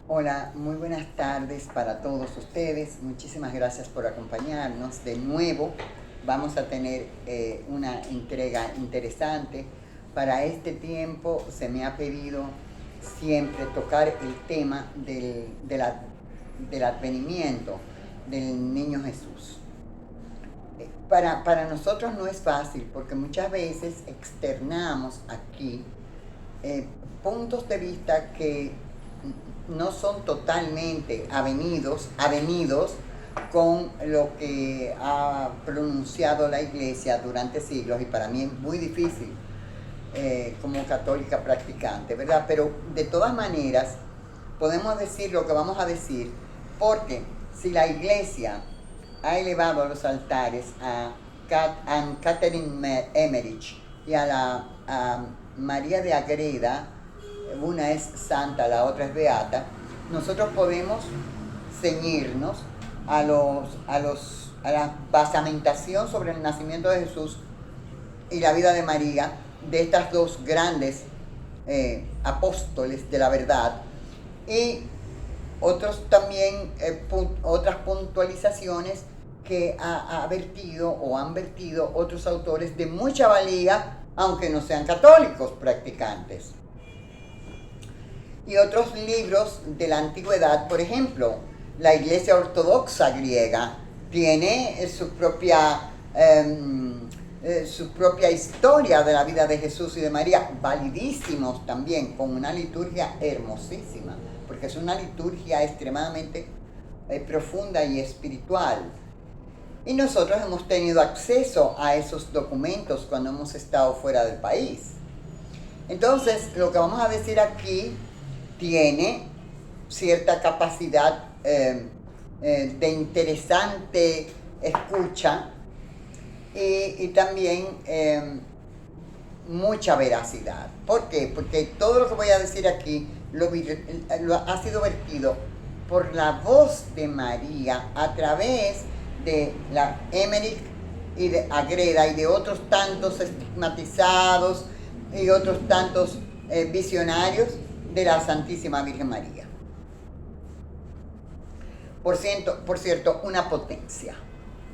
Hola, muy buenas tardes para todos ustedes. Muchísimas gracias por acompañarnos. De nuevo vamos a tener una entrega interesante. Para este tiempo se me ha pedido siempre tocar el tema del advenimiento del niño Jesús. Para nosotros no es fácil porque muchas veces externamos aquí puntos de vista que no son totalmente avenidos con lo que ha pronunciado la Iglesia durante siglos, y para mí es muy difícil como católica practicante, ¿verdad? Pero de todas maneras podemos decir lo que vamos a decir, porque si la Iglesia ha elevado a los altares a Catherine Emmerich y a María de Agreda, una es santa, la otra es beata, nosotros podemos ceñirnos a la basamentación sobre el nacimiento de Jesús y la vida de María, de estas dos grandes apóstoles de la verdad, y otros también, otras puntualizaciones que ha vertido o han vertido otros autores de mucha valía, aunque no sean católicos practicantes. Y otros libros de la antigüedad, por ejemplo, la Iglesia Ortodoxa griega tiene su propia historia de la vida de Jesús y de María, validísimos también, con una liturgia hermosísima, porque es una liturgia extremadamente profunda y espiritual. Y nosotros hemos tenido acceso a esos documentos cuando hemos estado fuera del país. Entonces, lo que vamos a decir aquí tiene cierta capacidad de interesante escucha y también mucha veracidad. ¿Por qué? Porque todo lo que voy a decir aquí lo ha sido vertido por la voz de María a través de la Emmerich y de Agreda y de otros tantos estigmatizados y otros tantos visionarios de la Santísima Virgen María. Por cierto, una potencia.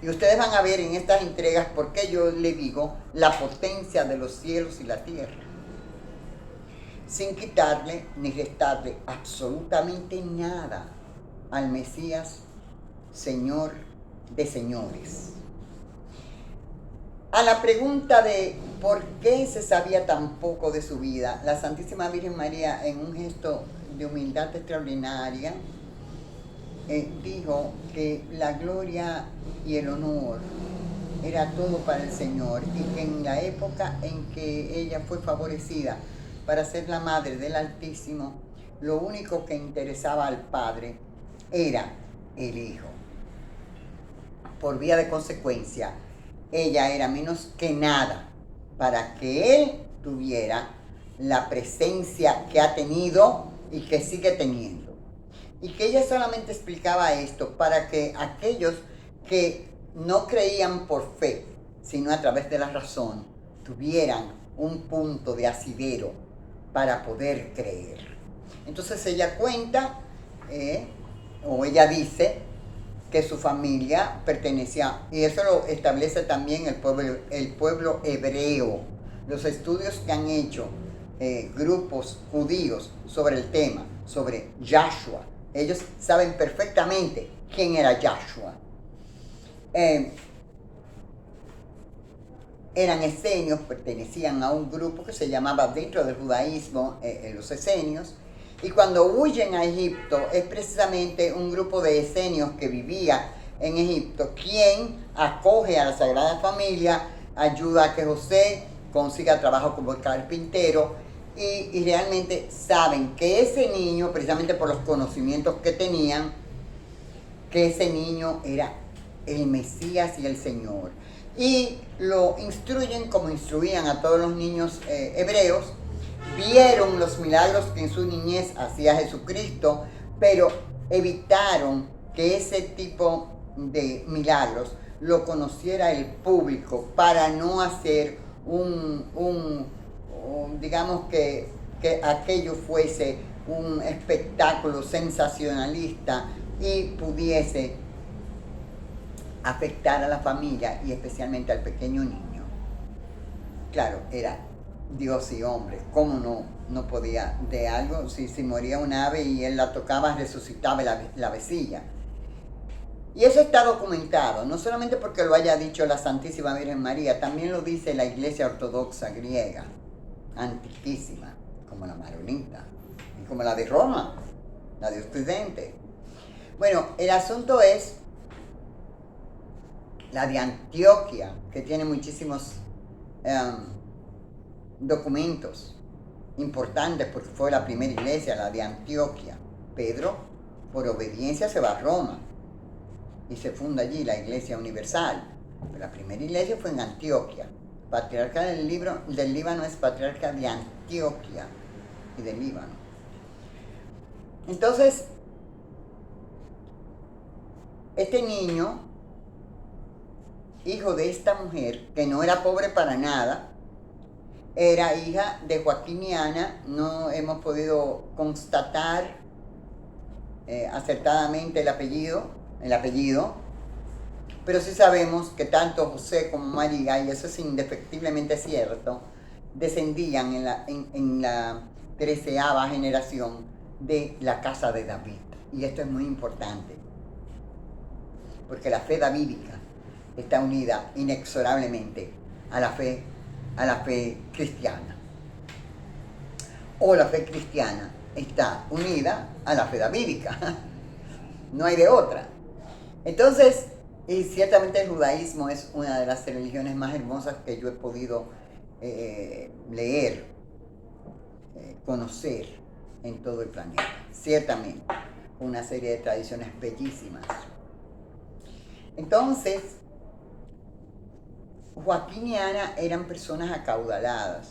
Y ustedes van a ver en estas entregas por qué yo le digo la potencia de los cielos y la tierra, sin quitarle ni restarle absolutamente nada al Mesías, Señor de señores. A la pregunta de por qué se sabía tan poco de su vida, la Santísima Virgen María, en un gesto de humildad extraordinaria, dijo que la gloria y el honor era todo para el Señor, y que en la época en que ella fue favorecida para ser la madre del Altísimo, lo único que interesaba al Padre era el Hijo. Por vía de consecuencia, ella era menos que nada para que Él tuviera la presencia que ha tenido y que sigue teniendo. Y que ella solamente explicaba esto para que aquellos que no creían por fe, sino a través de la razón, tuvieran un punto de asidero para poder creer. Entonces ella cuenta, o ella dice, que su familia pertenecía, y eso lo establece también el pueblo hebreo. Los estudios que han hecho grupos judíos sobre el tema, sobre Yahshua, ellos saben perfectamente quién era Yahshua. Eran esenios, pertenecían a un grupo que se llamaba dentro del judaísmo los esenios, y cuando huyen a Egipto es precisamente un grupo de esenios que vivía en Egipto quien acoge a la Sagrada Familia, ayuda a que José consiga trabajo como carpintero, y realmente saben que ese niño, precisamente por los conocimientos que tenían, que ese niño era el Mesías y el Señor. Y lo instruyen como instruían a todos los niños hebreos. Vieron los milagros que en su niñez hacía Jesucristo, pero evitaron que ese tipo de milagros lo conociera el público para no hacer digamos que aquello fuese un espectáculo sensacionalista y pudiese afectar a la familia y especialmente al pequeño niño. Claro, era Dios y hombre, ¿cómo no podía de algo? Si moría un ave y él la tocaba, resucitaba la vecilla. Y eso está documentado, no solamente porque lo haya dicho la Santísima Virgen María, también lo dice la Iglesia Ortodoxa griega, antiquísima, como la maronita, y como la de Roma, la de Occidente. Bueno, el asunto es la de Antioquia, que tiene muchísimos documentos importantes porque fue la primera iglesia, la de Antioquia. Pedro, por obediencia, se va a Roma y se funda allí la Iglesia Universal. Pero la primera iglesia fue en Antioquia. Patriarca del Líbano es patriarca de Antioquia y del Líbano. Entonces, este niño, hijo de esta mujer, que no era pobre para nada, era hija de Joaquín y Ana. No hemos podido constatar acertadamente el apellido, pero sí sabemos que tanto José como María, y eso es indefectiblemente cierto, descendían en la 13ª generación de la casa de David. Y esto es muy importante, porque la fe davídica está unida inexorablemente a la fe cristiana. O la fe cristiana está unida a la fe davídica. No hay de otra. Entonces, y ciertamente el judaísmo es una de las religiones más hermosas que yo he podido leer, conocer en todo el planeta. Ciertamente, una serie de tradiciones bellísimas. Entonces, Joaquín y Ana eran personas acaudaladas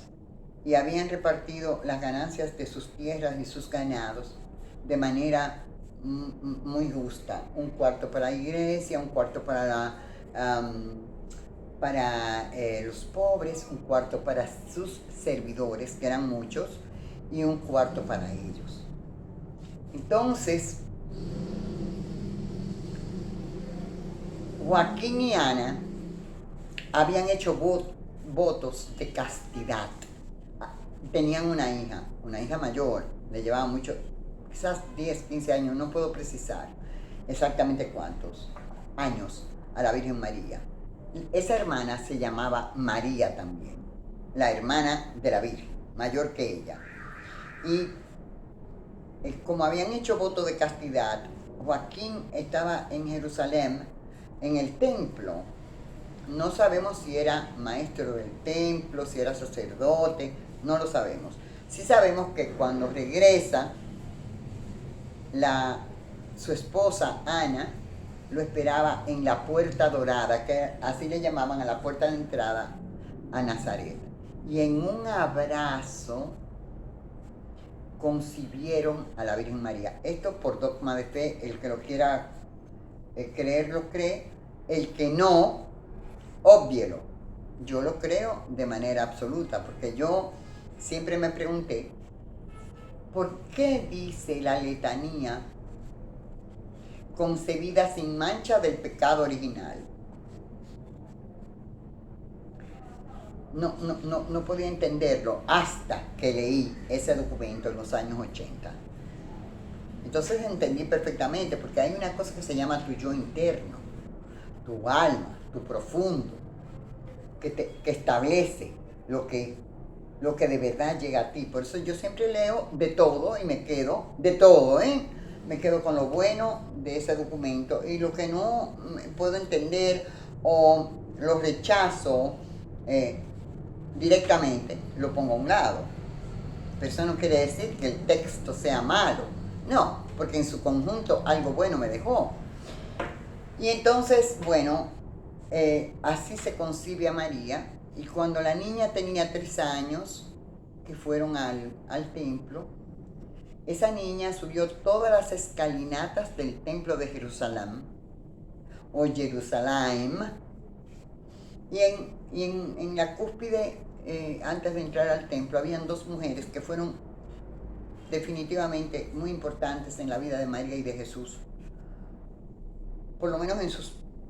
y habían repartido las ganancias de sus tierras y sus ganados de manera muy justa. Un cuarto para la iglesia, un cuarto para los pobres, un cuarto para sus servidores, que eran muchos, y un cuarto para ellos. Entonces, Joaquín y Ana habían hecho votos de castidad. Tenían una hija mayor, le llevaba mucho, quizás 10, 15 años, no puedo precisar exactamente cuántos años, a la Virgen María. Esa hermana se llamaba María también, la hermana de la Virgen, mayor que ella. Y como habían hecho voto de castidad, Joaquín estaba en Jerusalén, en el templo. No sabemos si era maestro del templo, si era sacerdote, no lo sabemos. Sí sabemos que cuando regresa, su esposa Ana lo esperaba en la puerta dorada, que así le llamaban a la puerta de entrada a Nazaret. Y en un abrazo concibieron a la Virgen María. Esto por dogma de fe, el que lo quiera creer lo cree, el que no, óbvielo. Yo lo creo de manera absoluta, porque yo siempre me pregunté, ¿por qué dice la letanía concebida sin mancha del pecado original? No podía entenderlo hasta que leí ese documento en los años 80. Entonces entendí perfectamente, porque hay una cosa que se llama tu yo interno, tu alma, tu profundo, que establece lo que de verdad llega a ti. Por eso yo siempre leo de todo y me quedo de todo, me quedo con lo bueno de ese documento, y lo que no puedo entender o lo rechazo directamente, lo pongo a un lado. Pero eso no quiere decir que el texto sea malo, no, porque en su conjunto algo bueno me dejó. Y entonces, bueno, así se concibe a María. Y cuando la niña tenía 3 años, que fueron al templo, esa niña subió todas las escalinatas del templo de Jerusalén, o Jerusalén, y en la cúspide, antes de entrar al templo, habían 2 mujeres que fueron definitivamente muy importantes en la vida de María y de Jesús, por lo menos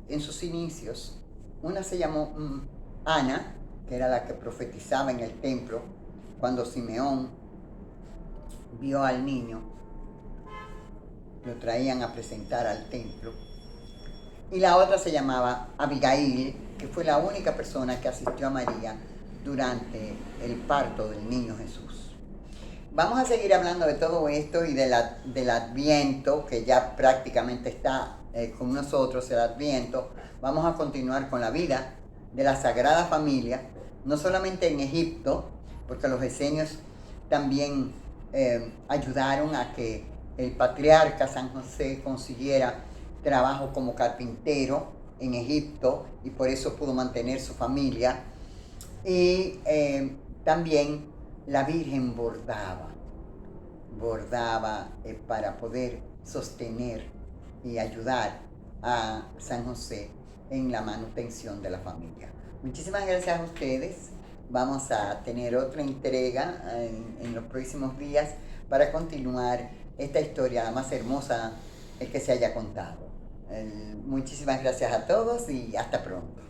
en sus inicios. Una se llamó Ana, que era la que profetizaba en el templo cuando Simeón vio al niño, lo traían a presentar al templo. Y la otra se llamaba Abigail, que fue la única persona que asistió a María durante el parto del niño Jesús. Vamos a seguir hablando de todo esto y del Adviento, que ya prácticamente está con nosotros, el Adviento. Vamos a continuar con la vida de la Sagrada Familia, no solamente en Egipto, porque los esenios también ayudaron a que el patriarca San José consiguiera trabajo como carpintero en Egipto y por eso pudo mantener su familia. Y también la Virgen bordaba para poder sostener y ayudar a San José en la manutención de la familia. Muchísimas gracias a ustedes. Vamos a tener otra entrega en los próximos días para continuar esta historia, la más hermosa que se haya contado. Muchísimas gracias a todos y hasta pronto.